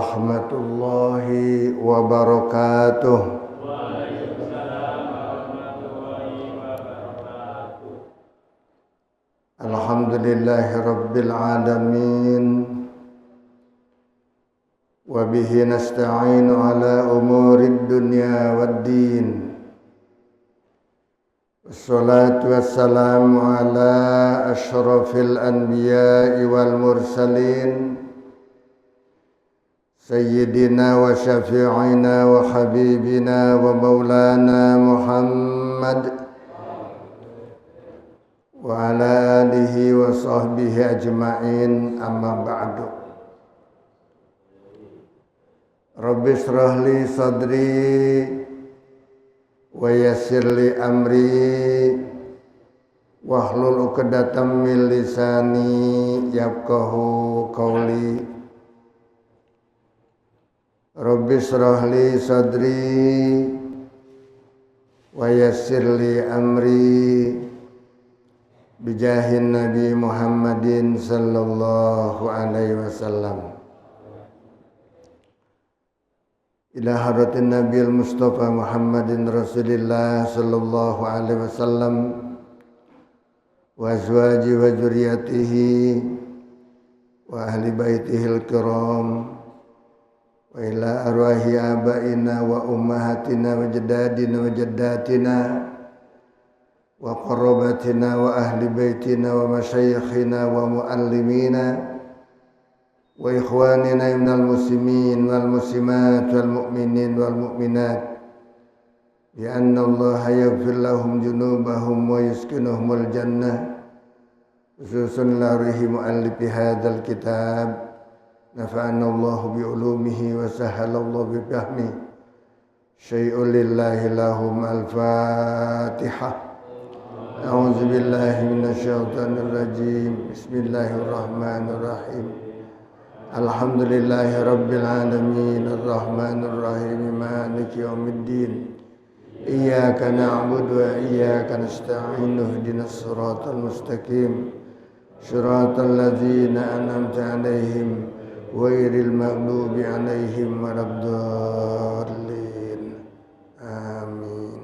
warahmatullahi wabarakatuh. Alhamdulillahi rabbil alamin. Wa bihi nasta'inu ala umurid dunya waddin. Wassalatu wassalamu ala ashrafil anbiya'i wal mursalin Sayyidina wa syafi'ina wa habibina wa maulana Muhammad wa ala alihi wa sahbihi ajma'in, amma ba'du. Rabbi shrah li sadri wa yassir li amri wahlul 'uqdatam min lisani yafqahu qawli. Rabbi shrah li sadri wa yassir li amri bijahin Nabi Muhammadin sallallahu alaihi wasallam. Ila hadratin Nabil Mustafa Muhammadin Rasulillah sallallahu alaihi wasallam wa azwaji wa dzurriyyatihi wa ahli baitihil kiram wa ila arwahi abaina wa ummahatina wa jaddadina wa jaddatina wa qarabatina wa ahli baitina wa masyayikhina wa muallimina wa ikhwanina minal muslimin wal muslimat wal mu'minin wal mu'minat bi anna Allah yaghfir lahum junubahum wa yuskinuhumul jannah. Khususun larihi muallifi hadzal kitab, nafa'ana Allah bi ulumihi wa sahala Allah bi fahmi. Syai'un lillahi lahum al-Fatihah. A'udzu billahi minasyaitonir rajim. Bismillahirrahmanirrahim. Alhamdulillahi rabbil alamin, arrahmanir rahim, maliki yaumiddin. Iyyaka na'budu wa iyyaka nasta'in. Ihdinas siratal mustaqim. Shiratal ladzina an'amta 'alaihim ghairil maghdubi 'alaihim waladdallin. Amin.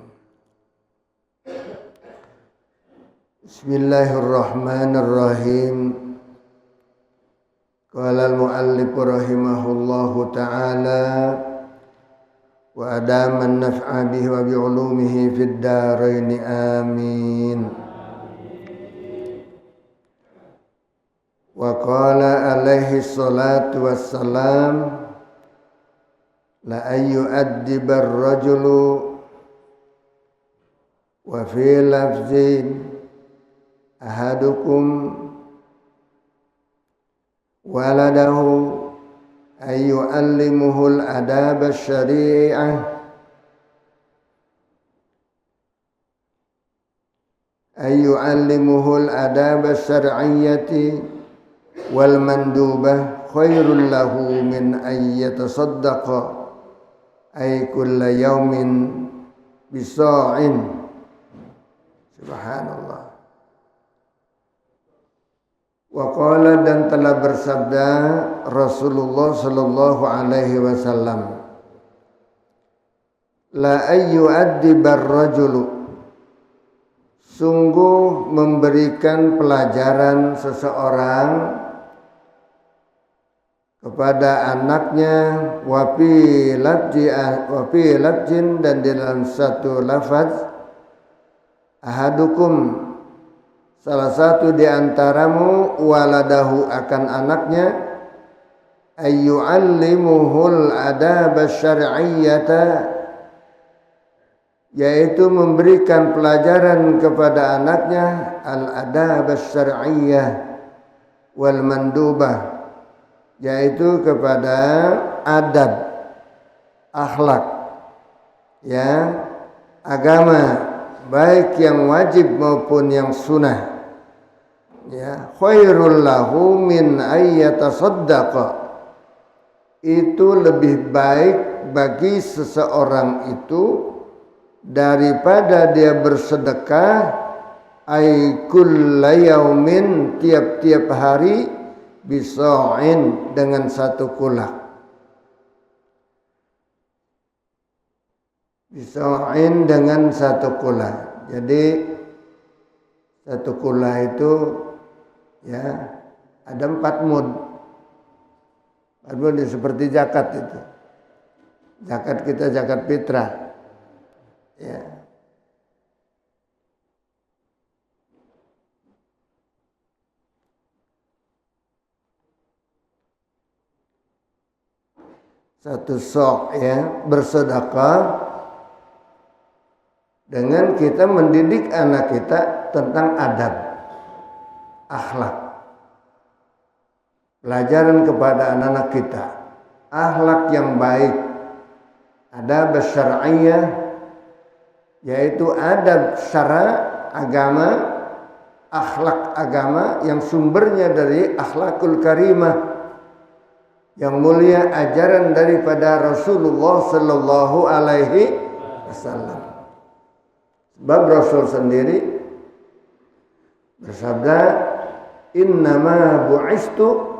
Bismillahirrahmanirrahim. Qala al-muallif rahimahullahu ta'ala wa adama an-naf'a bihi wa bi 'ulumihi fid dharain. Amin. Wa qala alaihi salatu wassalam la ayyu'addibar rajulu wa fi lafzin ahadukum waladahu ayyu'allimuhul adab asy-syari'ah ayyu'allimuhul adab asy-syar'iyyati wal mandubah khairul lahu min ay yatasaddaqa ay kulla yaumin bisa'in. Subhanallah. Wa qala, dan telah bersabda Rasulullah sallallahu alaihi wasallam, la ayyu'addibar rajulu, sungguh memberikan pelajaran seseorang kepada anaknya wafi lafjin, dan di dalam satu lafaz ahadukum, salah satu di antaramu, waladahu, akan anaknya, ayyu'allimuhul adab asy-syar'iyyata, yaitu memberikan pelajaran kepada anaknya al-adab asy-syar'iyyah wal mandubah, yaitu kepada adab, akhlak, ya, agama, baik yang wajib maupun yang sunnah. Ya, khairul lahu min ay yatasaddaqa, itu lebih baik bagi seseorang itu daripada dia bersedekah ay kulla yaumin, tiap-tiap hari, bisa'in, dengan satu kulak. Bisa'in dengan satu kula. Jadi satu kula itu ya ada 4 mud. 4 mud seperti zakat itu. Zakat kita zakat fitrah. Ya. Satu sok ya bersedekah dengan kita mendidik anak kita tentang adab, akhlak. Pelajaran kepada anak-anak kita, akhlak yang baik, adab syar'iyyah, yaitu adab syara agama, akhlak agama yang sumbernya dari akhlakul karimah, yang mulia, ajaran daripada Rasulullah sallallahu alaihi wasallam. Sebab Rasul sendiri bersabda, innama bu'istu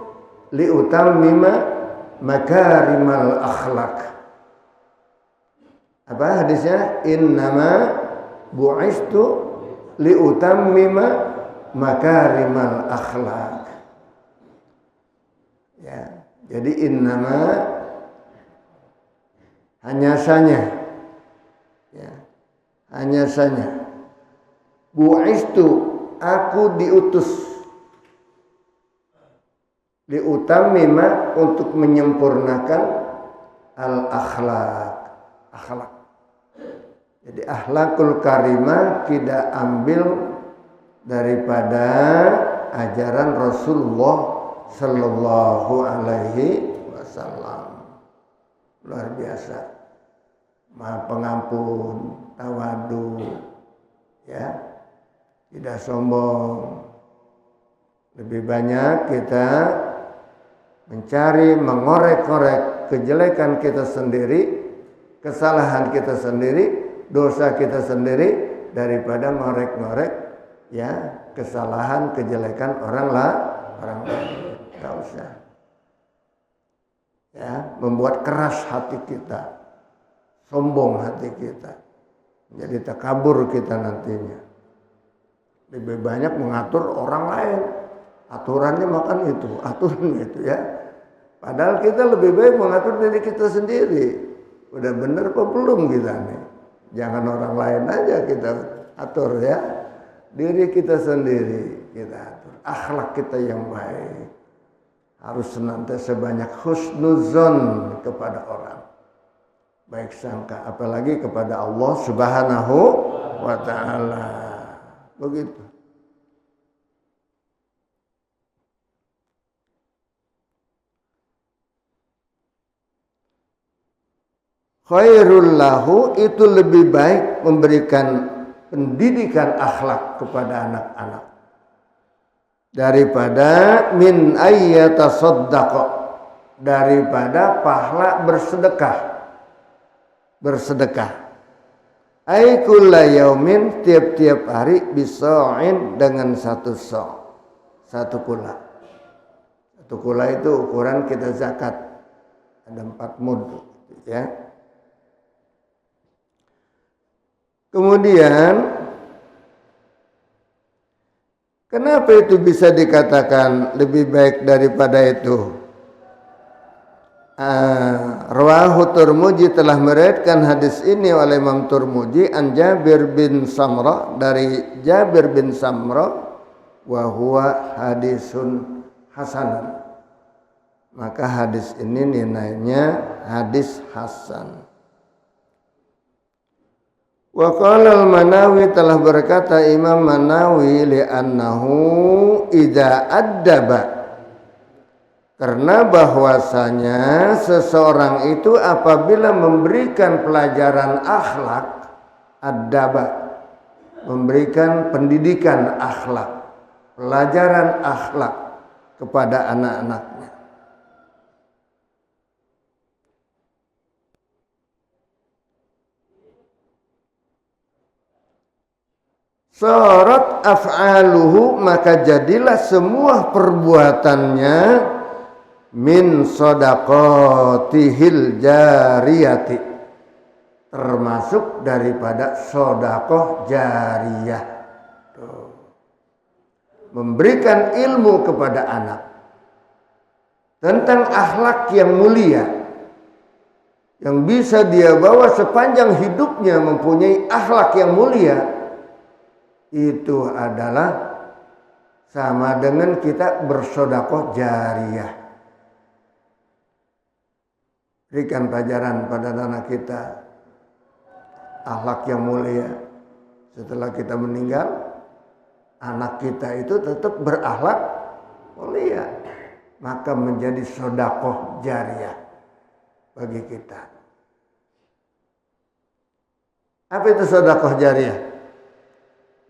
liutammima makarimal akhlak. Apa hadisnya? Innama bu'istu liutammima makarimal akhlak. Ya, jadi innama hanya saja, ya, hanya saja. Bu'istu, aku diutus. Liutammima, untuk menyempurnakan al-akhlak. Akhlak. Jadi akhlakul karimah kita ambil daripada ajaran Rasulullah sallallahu alaihi wasallam. Luar biasa. Maha pengampun, tawadu, ya, tidak sombong. Lebih banyak kita mencari, mengorek-korek kejelekan kita sendiri, kesalahan kita sendiri, dosa kita sendiri, daripada ngorek-ngorek ya kesalahan, kejelekan orang lain. Tidak usah. Ya, membuat keras hati kita, sombong hati kita, jadi takabur kita nantinya. Lebih banyak mengatur orang lain, aturannya makan itu, aturannya itu ya. Padahal kita lebih baik mengatur diri kita sendiri. Udah benar apa belum kita nih? Jangan orang lain aja kita atur ya. Diri kita sendiri kita atur. Akhlak kita yang baik. Harus senantiasa banyak husnuzon kepada orang. Baik sangka, apalagi kepada Allah Subhanahu wa ta'ala. Begitu. Khairul lahu, itu lebih baik memberikan pendidikan akhlak kepada anak-anak daripada min ayyatasaddaqa, daripada pahala bersedekah. Ai kulla yaumin, tiap-tiap hari, bisa'in, dengan satu sa', satu kula. Satu kula itu ukuran kita zakat. Ada 4 mud ya. Kemudian kenapa itu bisa dikatakan lebih baik daripada itu? Rawahu Turmuji, telah meriwayatkan hadis ini oleh Imam Turmuji an Jabir bin Samra, dari Jabir bin Samra, wa huwa hadisun hasan. Maka hadis ini nilainya hadis hasan. Wa qala al-Manawi, telah berkata Imam Manawi, li'annahu idza addaba, karena bahwasanya seseorang itu apabila memberikan pelajaran akhlak, addaba, memberikan pendidikan akhlak, pelajaran akhlak kepada anak-anaknya, sarat af'aluhu, maka jadilah semua perbuatannya min shadaqatihil jariyati, termasuk daripada sedekah jariyah. Tuh. Memberikan ilmu kepada anak tentang akhlak yang mulia yang bisa dia bawa sepanjang hidupnya, mempunyai akhlak yang mulia, itu adalah sama dengan kita bersedekah jariyah. Berikan pelajaran pada anak kita akhlak yang mulia. Setelah kita meninggal, anak kita itu tetap berakhlak mulia, maka menjadi sedekah jariyah bagi kita. Apa itu sedekah jariyah?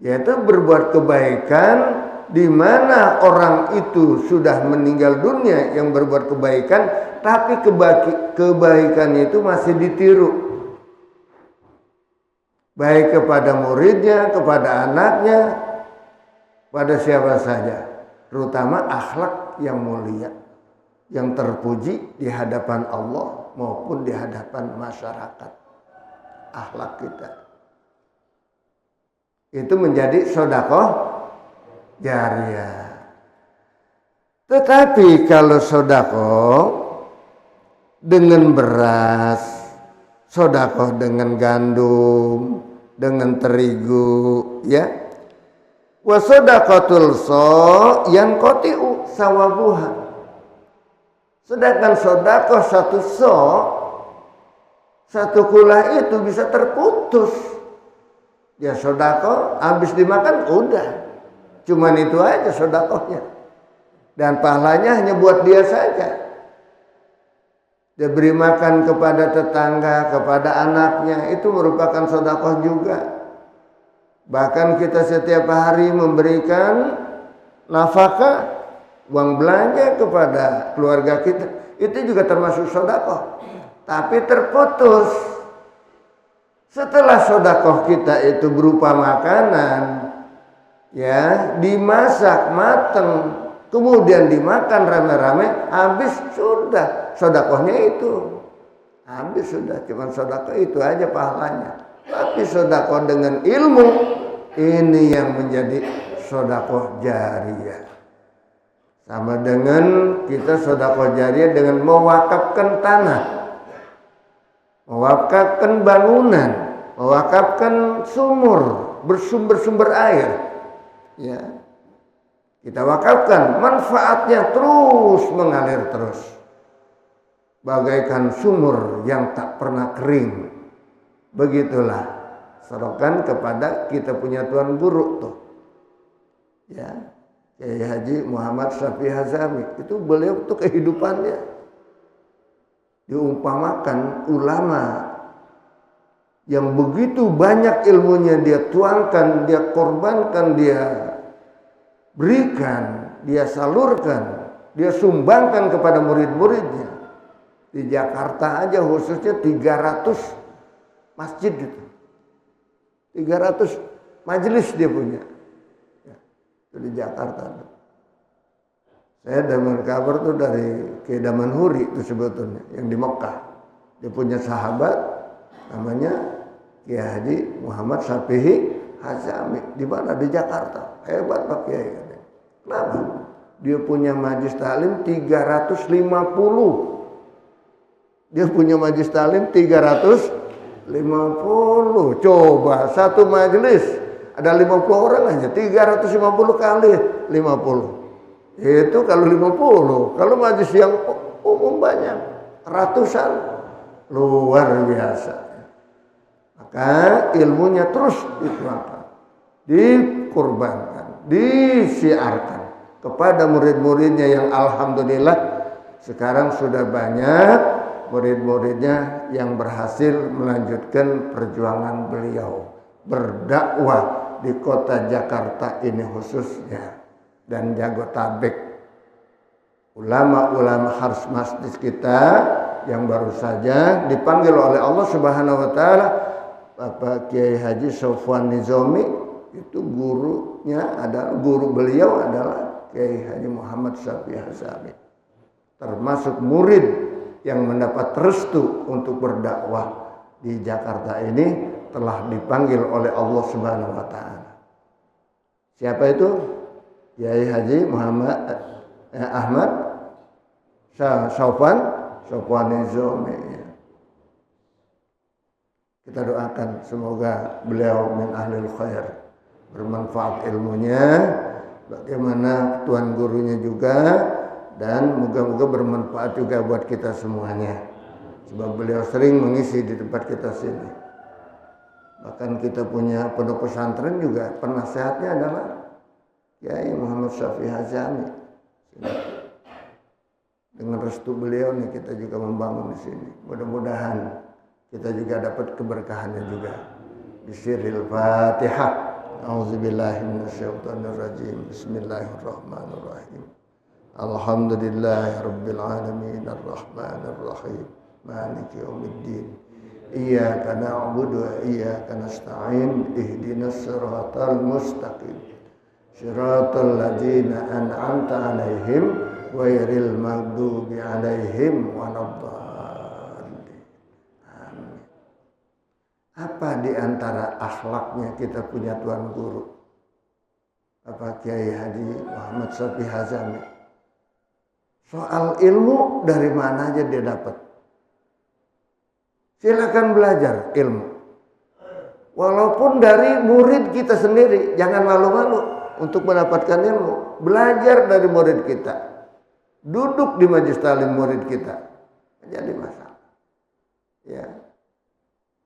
Yaitu berbuat kebaikan di mana orang itu sudah meninggal dunia yang berbuat kebaikan, tapi kebaikannya itu masih ditiru. Baik kepada muridnya, kepada anaknya, pada siapa saja. Terutama akhlak yang mulia, yang terpuji di hadapan Allah maupun di hadapan masyarakat. Akhlak kita itu menjadi sedekah jariyah. Tetapi kalau sedekah dengan beras, sedekah dengan gandum, dengan terigu, ya. Wa sadaqatul yang qati'u sawabuha. Sedangkan sedekah satu kulah itu bisa terputus. Ya sedekah habis dimakan udah. Cuman itu aja sedekahnya. Dan pahalanya hanya buat dia saja. Dia beri makan kepada tetangga, kepada anaknya, itu merupakan sedekah juga. Bahkan kita setiap hari memberikan nafkah, uang belanja kepada keluarga kita, itu juga termasuk sedekah. Tapi terputus. Setelah sedekah kita itu berupa makanan, ya, dimasak mateng, kemudian dimakan rame-rame, habis sudah sedekahnya itu. Habis sudah, cuma sedekah itu aja pahalanya. Tapi sedekah dengan ilmu, ini yang menjadi sedekah jariyah. Sama dengan kita sedekah jariyah dengan mewakafkan tanah, mewakafkan bangunan, mewakafkan sumur, bersumber-sumber air. Ya. Kita wakafkan, manfaatnya terus mengalir terus. Bagaikan sumur yang tak pernah kering. Begitulah serokan kepada kita punya Tuan Guru tuh. Ya. Kiai Haji Muhammad Syafi'i Hazami, itu beliau tuh kehidupannya diumpamakan ulama yang begitu banyak ilmunya dia tuangkan, dia korbankan, dia berikan, dia salurkan, dia sumbangkan kepada murid-muridnya. Di Jakarta aja khususnya 300 masjid gitu. 300 majelis dia punya. Ya, itu di Jakarta. Saya dapat kabar tuh dari Kiai Damanhuri itu sebetulnya yang di Mekah. Dia punya sahabat namanya Kiai Haji Muhammad Syafi'i Hazami. Di mana? Di Jakarta. Hebat Pak Kiai. Kenapa? Dia punya majelis taklim 350. Dia punya majelis taklim 350. Coba satu majelis ada 50 orang aja, 350 kali 50. Itu kalau 50. Kalau majelis yang umum banyak, ratusan. Luar biasa. Maka ilmunya terus dituangkan, dikorbankan, disiarkan kepada murid-muridnya yang alhamdulillah sekarang sudah banyak murid-muridnya yang berhasil melanjutkan perjuangan beliau berdakwah di kota Jakarta ini khususnya dan Jabodetabek. Ulama-ulama harus masjid kita yang baru saja dipanggil oleh Allah Subhanahu wa taala, Bapak Kiai Haji Sofwan Nizami, itu gurunya adalah guru beliau adalah Kiai Haji Muhammad Syafi'i Hazami. Termasuk murid yang mendapat restu untuk berdakwah di Jakarta ini telah dipanggil oleh Allah Subhanahu wa taala. Siapa itu? Kiai Haji Muhammad Ahmad Sofwan Izomi. Kita doakan semoga beliau min ahlil khair, bermanfaat ilmunya, bagaimana tuan gurunya juga, dan moga-moga bermanfaat juga buat kita semuanya. Sebab beliau sering mengisi di tempat kita sini. Bahkan kita punya pondok pesantren juga penasehatnya adalah Kiai Muhammad Syafi'i Hazami. Dengan restu beliau nih kita juga membangun di sini. Mudah-mudahan kita juga dapat keberkahannya juga. Bisiril Fatihah. A'udzubillahi minasyaitonirrajim. Bismillahirrahmanirrahim. Alhamdulillahirabbil alamin arrahmanir rahim. Maliki yaumiddin. Iyyaka na'budu wa iyyaka nasta'in. Ihdinas siratal mustaqim. Shiratal ladzina an'amta 'alaihim ghairil maghdubi 'alaihim waladdallin. Apa di antara akhlaknya kita punya tuan guru? Apa Kiai Haji Muhammad Syafi'i Hazami? Soal ilmu dari mana aja dia dapat. Silakan belajar ilmu. Walaupun dari murid kita sendiri, jangan malu-malu untuk mendapatkan ilmu. Belajar dari murid kita. Duduk di majelis taklim murid kita. Jadi masalah. Ya.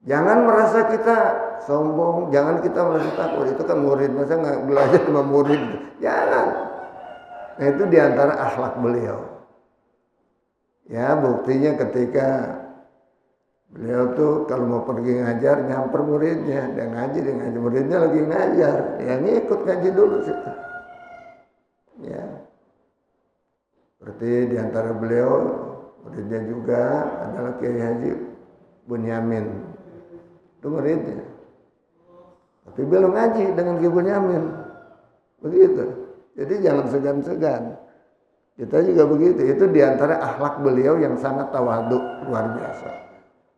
Jangan merasa kita sombong, jangan kita merasa takut. Itu kan murid, masa nggak belajar sama murid? Jangan. Nah itu diantara akhlak beliau. Ya buktinya ketika beliau tuh kalau mau pergi ngajar nyamper muridnya, dia ngaji, muridnya lagi ngajar, ya ngikut ngaji dulu situ. Ya. Seperti diantara beliau muridnya juga adalah Kiai Haji Bunyamin. Itu muridnya. Tapi belum ngaji dengan Kiai Bunyamin. Begitu. Jadi jangan segan-segan. Kita juga begitu. Itu diantara akhlak beliau yang sangat tawadhu, luar biasa.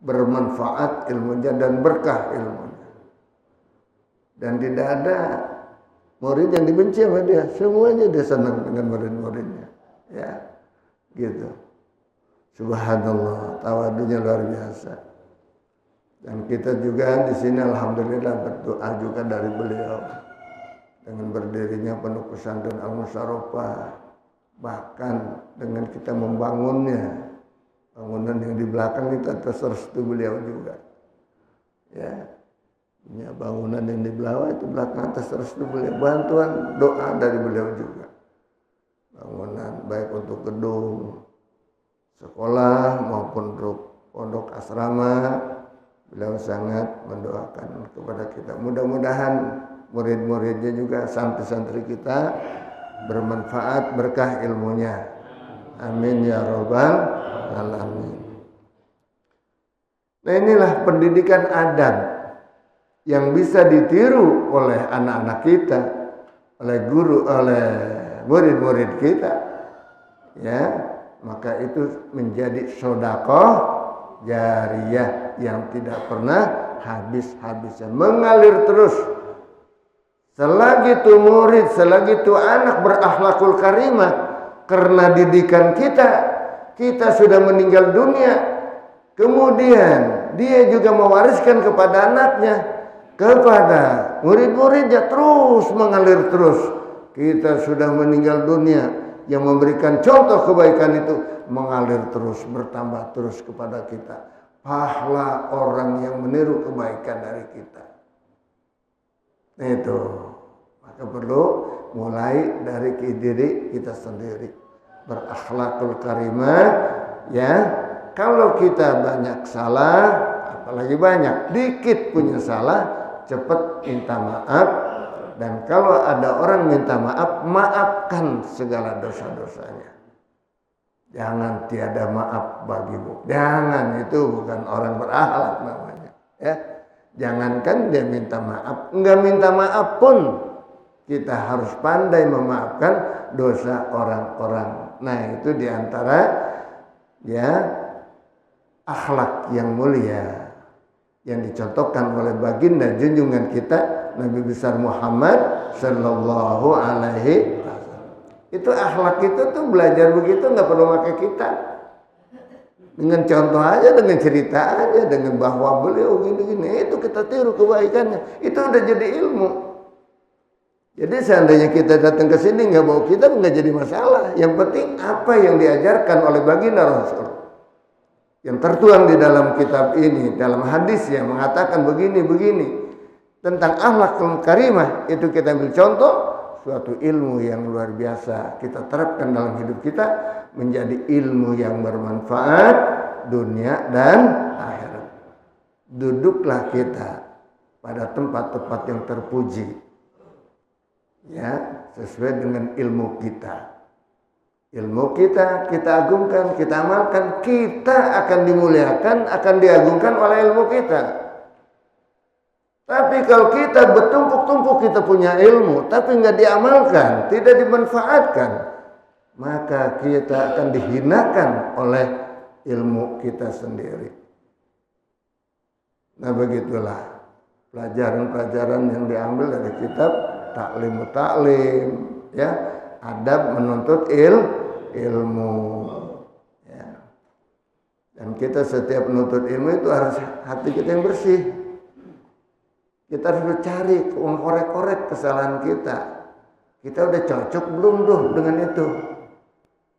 Bermanfaat ilmunya dan berkah ilmunya. Dan tidak ada murid yang dibenci sama dia. Semuanya dia senang dengan murid-muridnya. Ya. Gitu. Subhanallah, tawadhunya luar biasa. Dan kita juga di sini alhamdulillah berdoa juga dari beliau dengan berdirinya pondok pesantren Al-Musyarrafah, bahkan dengan kita membangunnya, bangunan yang di belakang itu atas restu beliau juga. Ya, punya bangunan yang di belakang atas restu beliau, bantuan doa dari beliau juga. Bangunan baik untuk gedung sekolah maupun untuk pondok asrama. Beliau sangat mendoakan kepada kita. Mudah-mudahan murid-muridnya juga santri-santri kita bermanfaat berkah ilmunya. Amin ya rabbal alamin. Nah inilah pendidikan adab yang bisa ditiru oleh anak-anak kita, oleh guru, oleh murid-murid kita. Ya, maka itu menjadi sedekah jariyah yang tidak pernah habis-habisnya, mengalir terus. Selagi itu murid, selagi itu anak berakhlakul karimah, karena didikan kita sudah meninggal dunia, kemudian dia juga mewariskan kepada anaknya, kepada murid-muridnya, terus mengalir terus. Kita sudah meninggal dunia, yang memberikan contoh kebaikan itu mengalir terus, bertambah terus kepada kita. Pahala orang yang meniru kebaikan dari kita. Itu. Maka perlu mulai dari diri kita sendiri. Berakhlakul karimah. Ya. Kalau kita banyak salah, apalagi banyak, dikit punya salah, cepat minta maaf. Dan kalau ada orang minta maaf, maafkan segala dosa-dosanya. Jangan tiada maaf bagimu. Jangan, itu bukan orang berakhlak namanya. Ya, jangankan dia minta maaf, enggak minta maaf pun kita harus pandai memaafkan dosa orang-orang. Nah, itu diantara ya akhlak yang mulia. yang dicontohkan oleh baginda junjungan kita Nabi besar Muhammad sallallahu alaihi wasallam. Itu akhlak itu tuh belajar begitu nggak perlu pakai kita. Dengan contoh aja, dengan cerita aja, dengan bahwa beliau gini-gini, itu kita tiru kebaikannya. Itu udah jadi ilmu. Jadi seandainya kita datang ke sini nggak bawa kitab nggak jadi masalah. Yang penting apa yang diajarkan oleh baginda Rasul. Yang tertuang di dalam kitab ini, dalam hadis yang mengatakan begini-begini tentang akhlak karimah, itu kita ambil contoh, suatu ilmu yang luar biasa kita terapkan dalam hidup kita menjadi ilmu yang bermanfaat dunia dan akhirat. Duduklah kita pada tempat-tempat yang terpuji, ya, sesuai dengan ilmu kita. Ilmu kita agungkan, kita amalkan, kita akan dimuliakan, akan diagungkan oleh ilmu kita. Tapi kalau kita bertumpuk-tumpuk kita punya ilmu, tapi nggak diamalkan, tidak dimanfaatkan, maka kita akan dihinakan oleh ilmu kita sendiri. Nah begitulah pelajaran-pelajaran yang diambil dari kitab Ta'lim, ya, adab menuntut ilmu, ya. Dan kita setiap menuntut ilmu itu harus hati kita yang bersih. Kita harus mencari, mengkorek-korek kesalahan kita. Kita udah cocok belum tuh dengan itu?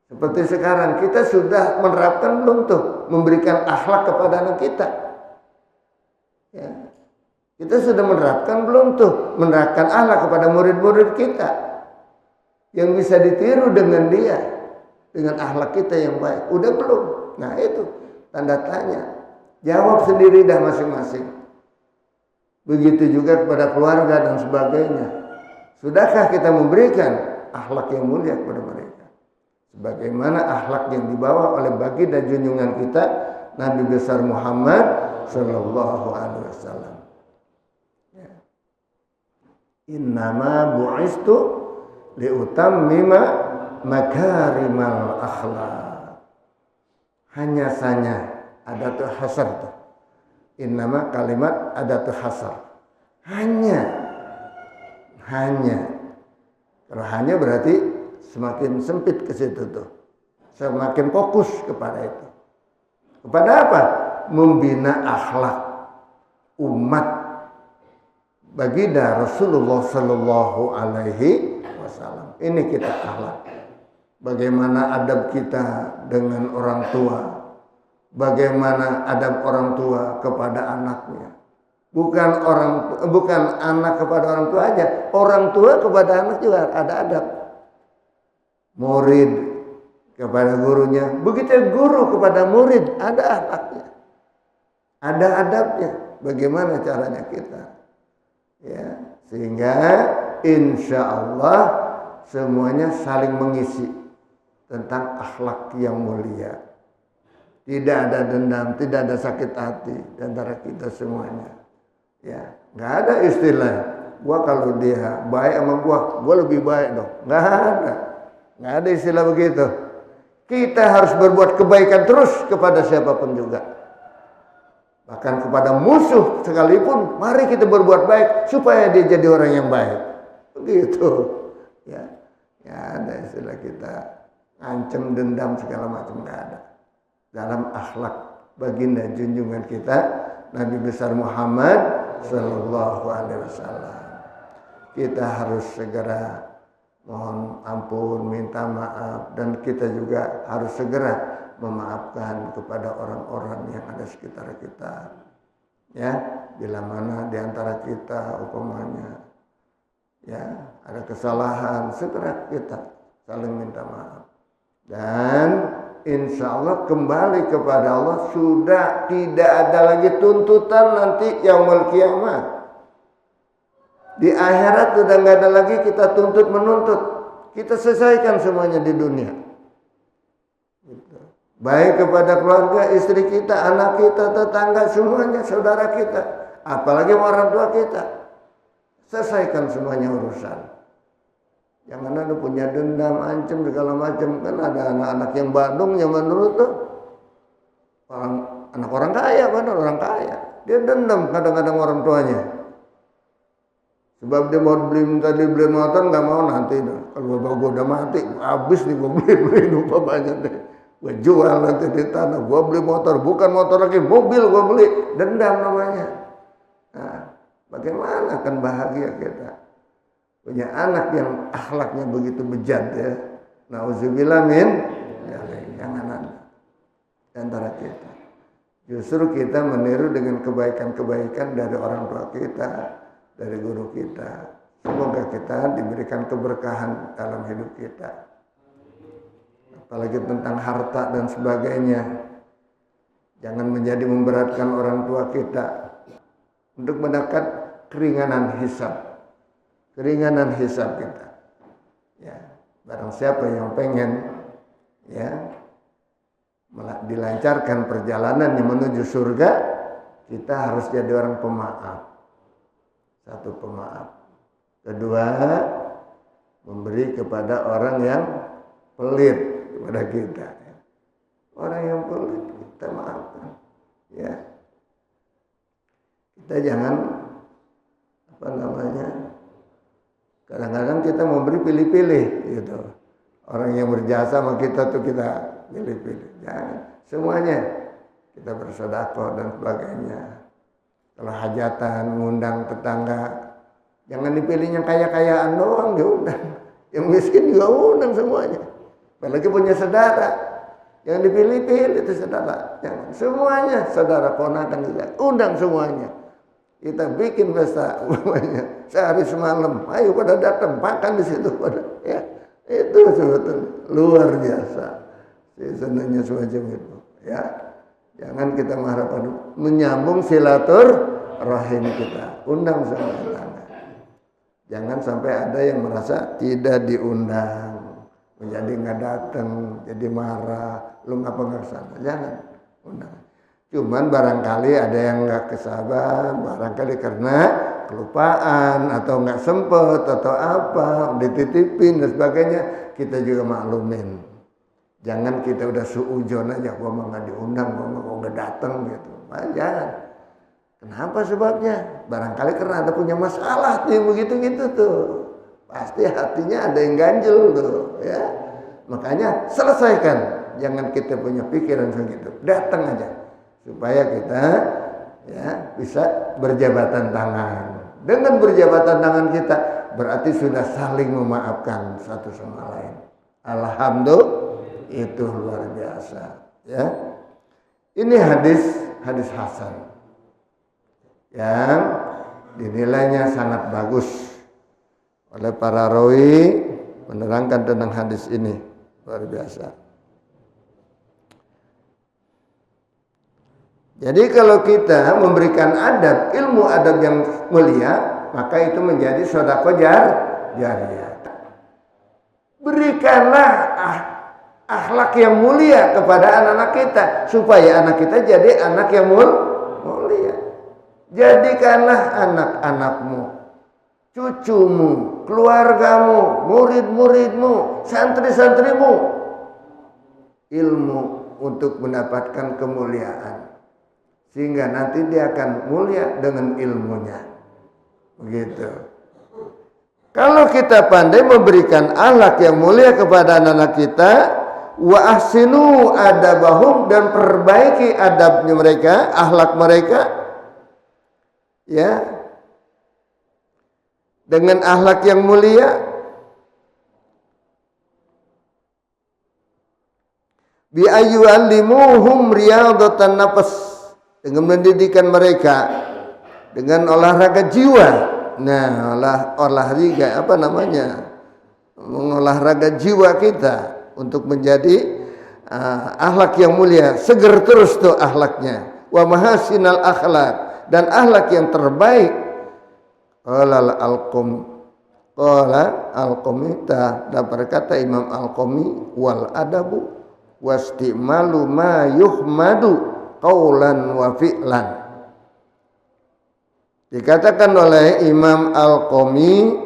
Seperti sekarang kita sudah menerapkan belum tuh memberikan akhlak kepada anak kita? Ya. Kita sudah menerapkan belum tuh menerapkan akhlak kepada murid-murid kita yang bisa ditiru dengan dia, dengan akhlak kita yang baik? Udah belum? Nah itu tanda tanya. Jawab sendiri dah masing-masing. Begitu juga kepada keluarga dan sebagainya. Sudahkah kita memberikan akhlak yang mulia kepada mereka? Sebagaimana akhlak yang dibawa oleh baginda junjungan kita Nabi besar Muhammad sallallahu alaihi wasallam. Ya. Innama bu'istu liutammima makarimal akhlak. Hanya saja ada tuh hasar tuh. Innama kalimat ada tuh hasar. Hanya. Kalau hanya berarti semakin sempit ke situ tuh. Semakin fokus kepada itu. Kepada apa? Membina akhlak umat baginda Rasulullah sallallahu alaihi wasallam. Ini kita akhlak. Bagaimana adab kita dengan orang tua. Bagaimana adab orang tua kepada anaknya. Bukan anak kepada orang tua aja, orang tua kepada anak juga ada adab. Murid kepada gurunya, begitu guru kepada murid ada akhlaknya, ada adabnya. Bagaimana caranya kita? Ya, sehingga insya Allah semuanya saling mengisi tentang akhlak yang mulia. Tidak ada dendam, tidak ada sakit hati di antara kita semuanya. Ya, nggak ada istilah. Gua kalau dia baik sama gua lebih baik dong. Nggak ada istilah begitu. Kita harus berbuat kebaikan terus kepada siapapun juga. Bahkan kepada musuh sekalipun, mari kita berbuat baik supaya dia jadi orang yang baik. Begitu. Ya, nggak ada istilah kita ngancem dendam segala macam, nggak ada. Dalam akhlak baginda junjungan kita Nabi besar Muhammad sallallahu alaihi wasallam. Kita harus segera mohon ampun, minta maaf, dan kita juga harus segera memaafkan kepada orang-orang yang ada sekitar kita. Ya, bila mana di antara kita umpamanya ya ada kesalahan, segera kita saling minta maaf. Dan insya Allah kembali kepada Allah, sudah tidak ada lagi tuntutan nanti yaumul kiamah. Di akhirat sudah nggak ada lagi kita tuntut menuntut. Kita selesaikan semuanya di dunia. Gitu. Baik kepada keluarga, istri kita, anak kita, tetangga, semuanya saudara kita. Apalagi orang tua kita. Selesaikan semuanya urusan. Jangan ada punya dendam, ancam segala macam. Kan ada anak-anak yang Bandung yang menurut tuh anak orang kaya, benar orang kaya. dia dendam kadang-kadang orang tuanya. Sebab dia mau minta dibeli motor nggak mau, nanti kalau bapak gue udah mati, habis nih gue beli lupa banyak deh. Gue jual nanti di tanah, gue beli motor, bukan motor lagi, mobil gue beli, dendam namanya. Nah, bagaimana akan bahagia kita punya anak yang akhlaknya begitu bejat ya. Nauzubillah min jangan ada antara kita. Justru kita meniru dengan kebaikan-kebaikan dari orang tua kita, dari guru kita. Semoga kita diberikan keberkahan dalam hidup kita. Apalagi tentang harta dan sebagainya. Jangan menjadi memberatkan orang tua kita untuk mendapat keringanan hisab. Keringanan hisab kita. Ya, barang siapa yang pengen ya dilancarkan perjalanan yang menuju surga, kita harus jadi orang pemaaf. Satu, pemaaf. Kedua, memberi kepada orang yang pelit kepada kita. Orang yang pelit kita maafkan. Ya, kita jangan kadang-kadang kita memberi pilih-pilih gitu. Orang yang berjasa sama kita tuh kita pilih-pilih. Jangan semuanya kita bersedekah dan sebagainya. Kalau hajatan, ngundang tetangga, jangan dipilihnya kaya-kayaan doang diundang. Yang miskin juga undang semuanya. Apalagi punya saudara, yang dipilih-pilih itu saudara. Jangan semuanya saudara ponakan juga undang semuanya. Kita bikin pesta umpamanya sehari semalam, ayo pada datang makan di situ pada ya. Itu sebetulnya luar biasa. Senangnya semacam itu ya. Jangan kita mengharapkan menyambung silaturahim kita. Undang sama tetangga. Jangan sampai ada yang merasa tidak diundang, menjadi nggak datang, jadi marah, lu ngapa nggak kesana. Jangan undang. Cuman barangkali ada yang nggak kesabar, barangkali karena kelupaan atau nggak sempet atau apa, dititipin dan sebagainya, kita juga maklumin. Jangan kita udah suujon aja, gua mah nggak diundang, gua mah nggak datang gitu. Nah, jangan. Kenapa sebabnya? Barangkali karena ada punya masalah tuh yang begitu-gitu tuh. Pasti hatinya ada yang ganjel tuh, ya. Makanya selesaikan. Jangan kita punya pikiran segitu. Datang aja supaya kita ya bisa berjabatan tangan. Dengan berjabatan tangan kita berarti sudah saling memaafkan satu sama lain. Alhamdulillah. Itu luar biasa ya. Ini hadis hasan yang dinilainya sangat bagus oleh para rawi menerangkan tentang hadis ini, luar biasa. Jadi kalau kita memberikan adab, ilmu adab yang mulia, maka itu menjadi sedekah jariyah. Berikanlah akhlak yang mulia kepada anak-anak kita supaya anak kita jadi anak yang mulia. Jadikanlah anak-anakmu, cucumu, keluargamu, murid-muridmu, santri-santrimu ilmu untuk mendapatkan kemuliaan, sehingga nanti dia akan mulia dengan ilmunya. Begitu. Kalau kita pandai memberikan akhlak yang mulia kepada anak-anak kita, wa ahsinu adabahum, dan perbaiki adabnya mereka, akhlak mereka, ya, dengan akhlak yang mulia, bi ayyuallimuhum riyadatan nafs, dengan mendidikan mereka dengan olahraga jiwa. Nah, olahraga apa namanya? Mengolahraga jiwa kita untuk menjadi akhlak yang mulia, seger terus tuh akhlaknya. Wa mahasinal akhlak, dan akhlak yang terbaik. Qala al-qomita, dan berkata Imam Al-Qomi, wal adabu wastimalu ma yuhmadu qaulan wa fi'lan. Dikatakan oleh Imam Al-Qomi,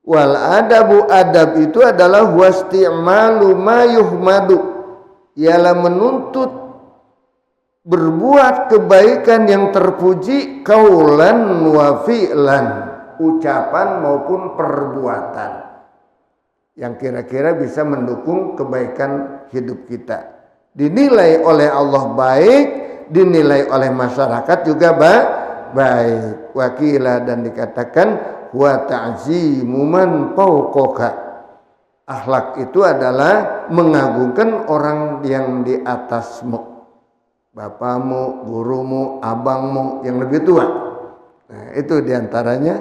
wal adabu, adab itu adalah wasti'malu ma yuhmadu, ialah menuntut berbuat kebaikan yang terpuji qaulan wa fi'lan, ucapan maupun perbuatan yang kira-kira bisa mendukung kebaikan hidup kita. Dinilai oleh Allah baik, dinilai oleh masyarakat juga baik. Wakilah, dan dikatakan wa ta'zimu man fawqaka. Akhlak itu adalah mengagungkan orang yang di atasmu, bapamu, gurumu, abangmu yang lebih tua. Nah, itu diantaranya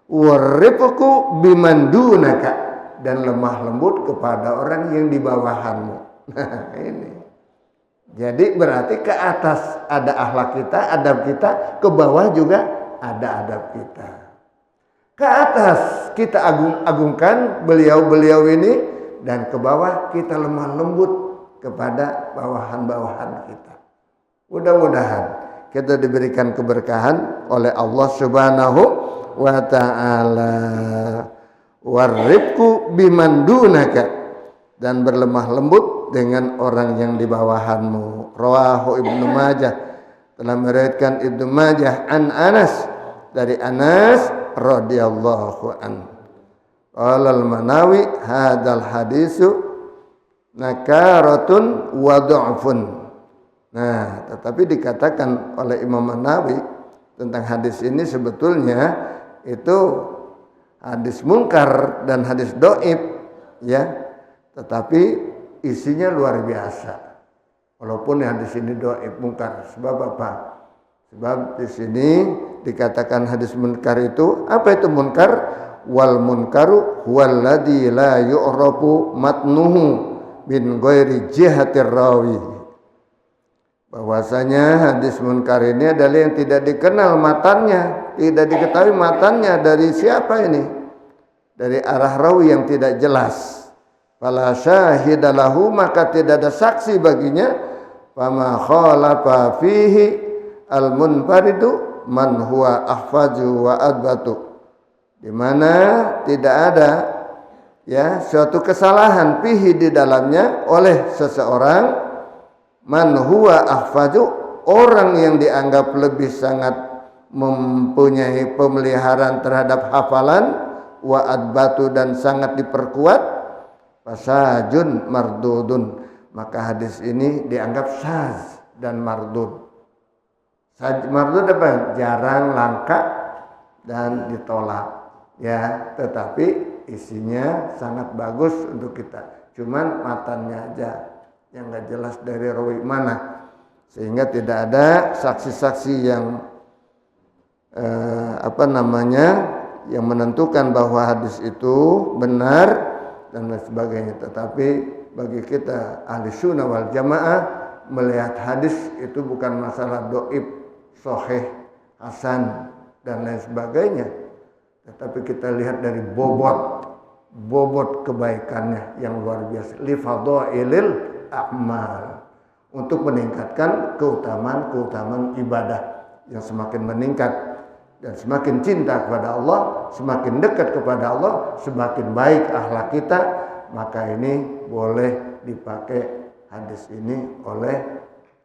warifqu biman dunaka, dan lemah lembut kepada orang yang di bawahanmu. Nah, ini. Jadi berarti ke atas ada akhlak kita, adab kita, ke bawah juga ada adab kita. Ke atas kita agungkan beliau-beliau ini, dan ke bawah kita lemah lembut kepada bawahan-bawahan kita. Mudah-mudahan kita diberikan keberkahan oleh Allah Subhanahu wa ta'ala. Warifqu biman dunaka, dan berlemah lembut dengan orang yang di bawahanmu. Rawahu Ibnu Majah, telah meriwayatkan Ibnu Majah an Anas, dari Anas radhiyallahu an. Qala al-Manawi hadzal hadisu nakaratun wa dha'fun. Nah, tetapi dikatakan oleh Imam Manawi tentang hadis ini sebetulnya itu hadis munkar dan hadis dhaif, ya. Tetapi isinya luar biasa. Walaupun hadis ini dhaif munkar. Sebab apa? Sebab di sini dikatakan hadis munkar itu, apa itu munkar? Wal munkaru huwallazi la yu'rafu matnuhu min ghairi jihatir rawi. Bahwasanya hadis munkar ini adalah yang tidak dikenal matannya, tidak diketahui matannya dari siapa ini, dari arah rawi yang tidak jelas. Fala syahidalahu, maka tidak ada saksi baginya. Fama khalafa fihi al-munfaridu man huwa ahfaju wa adbatu, di mana tidak ada ya suatu kesalahan fihi di dalamnya oleh seseorang, man huwa ahfaju, orang yang dianggap lebih sangat mempunyai pemeliharaan terhadap hafalan, wa adbatu, dan sangat diperkuat, fasajun mardudun, maka hadis ini dianggap syaz dan mardud. Mardud apa? Jarang, langka, dan ditolak, ya. Tetapi isinya sangat bagus untuk kita. Cuman matannya aja yang nggak jelas dari rawi mana, sehingga tidak ada saksi-saksi yang yang menentukan bahwa hadis itu benar dan lain sebagainya. Tetapi bagi kita ahli sunnah wal jamaah, melihat hadis itu bukan masalah dhaif, sahih, hasan, dan lain sebagainya, tetapi kita lihat dari bobot kebaikannya yang luar biasa, li fadhailil a'mal, untuk meningkatkan keutamaan ibadah yang semakin meningkat, dan semakin cinta kepada Allah, semakin dekat kepada Allah, semakin baik akhlak kita. Maka ini boleh dipakai hadis ini oleh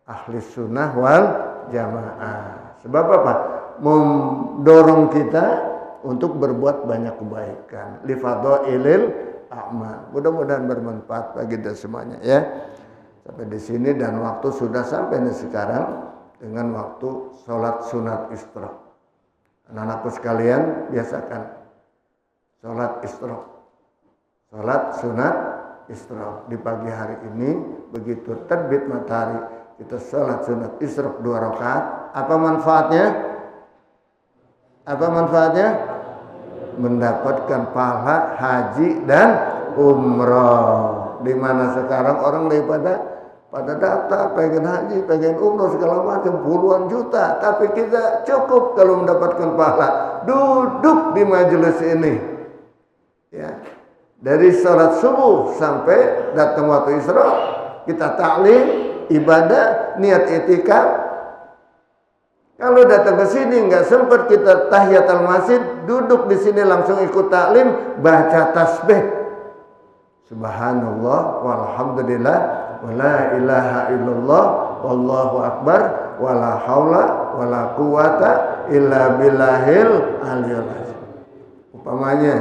ahli sunnah wal jamaah. Sebab apa? Mendorong kita untuk berbuat banyak kebaikan. Li fadhailil a'mal. Mudah-mudahan bermanfaat bagi kita semuanya, ya. Sampai di sini, dan waktu sudah sampai nih sekarang dengan waktu sholat sunat isra. Anak-anakku sekalian, biasakan sholat isra, sholat sunat isra di pagi hari ini. Begitu terbit matahari, kita sholat sunat isra 2 rakaat. Apa manfaatnya? Apa manfaatnya? Mendapatkan pahala haji dan umrah. Di mana sekarang orang pada daftar pengen haji, pengen umrah segala macam puluhan juta, tapi kita cukup kalau mendapatkan pahala duduk di majelis ini, ya, dari sholat subuh sampai datang waktu isra, kita taklim, ibadah, niat itikaf. Kalau datang ke sini nggak sempat kita tahiyatul masjid, duduk di sini langsung ikut taklim, baca tasbih, subhanallah walhamdulillah wala ilaha illallah wallahu akbar, wala haula wala quwata illa billahil aliyil azim. Umpamanya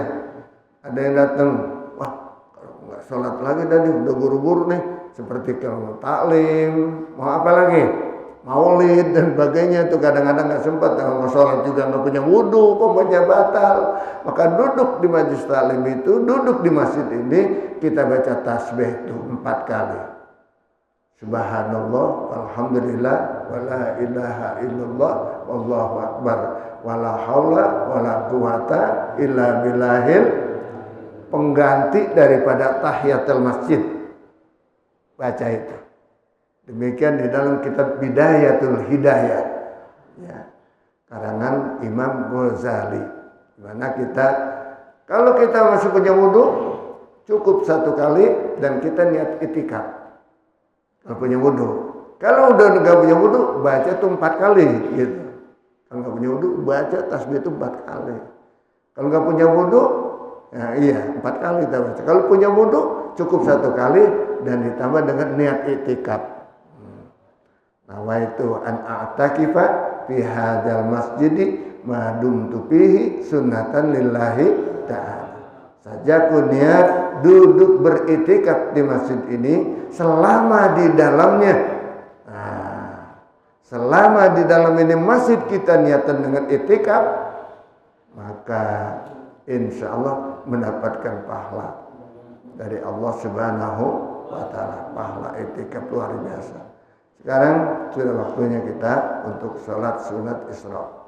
ada yang datang, wah kalau nggak sholat lagi tadi udah buru-buru nih, seperti kalau taklim, mau apa lagi? Maulid dan sebagainya itu kadang-kadang nggak sempat, mau sholat juga nggak punya wudhu, pokoknya batal. Maka duduk di majlis taklim itu, duduk di masjid ini, kita baca tasbih itu 4 kali. Subhanallah, walhamdulillah, wala ilaha illallah, wallahu akbar, wala haula wala quwata illa billahil, pengganti daripada tahiyatul masjid. Baca itu. Demikian di dalam kitab Bidayatul Hidayah, ya, karangan Imam Ghazali. Di mana kita, kalau kita masih punya wudhu, cukup 1 kali dan kita niat itikaf. Kalau punya wudhu, kalau udah nggak punya wudhu, baca tuh 4 kali, gitu. Kalau nggak punya wudhu, baca tasbih itu 4 kali. Kalau nggak punya wudhu, ya iya 4 kali kita baca. Kalau punya wudhu, cukup 1 kali dan ditambah dengan niat itikaf. Nawaitu an a'takifa fi hadzal masjidi ma dumtu fihi sunnatan lillahi ta'ala. Saja ku niat duduk beritikaf di masjid ini selama di dalamnya. Selama di dalam ini masjid kita niatan dengan itikaf, maka insya Allah mendapatkan pahala dari Allah Subhanahu wa ta'ala. Pahala itikaf luar biasa. Sekarang sudah waktunya kita untuk sholat sunat Isra.